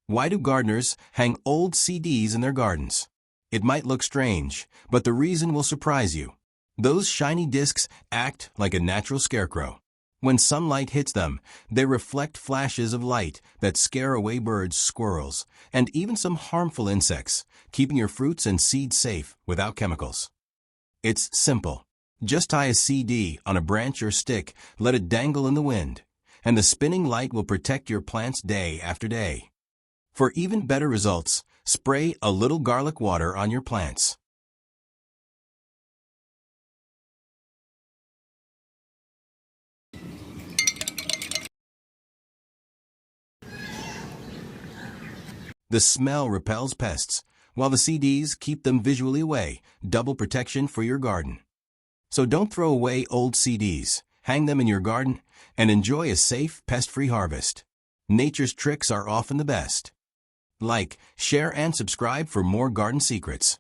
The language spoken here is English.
Why do gardeners hang old CDs in their gardens? It might look strange, but the reason will surprise you. Those shiny discs act like a natural scarecrow. When sunlight hits them, they reflect flashes of light that scare away birds, squirrels, and even some harmful insects, keeping your fruits and seeds safe without chemicals. It's simple. Just tie a CD on a branch or stick, let it dangle in the wind, and the spinning light will protect your plants day after day. For even better results, spray a little garlic water on your plants. The smell repels pests, while the CDs keep them visually away, double protection for your garden. So don't throw away old CDs, hang them in your garden, and enjoy a safe, pest-free harvest. Nature's tricks are often the best. Like, share, and subscribe for more garden secrets.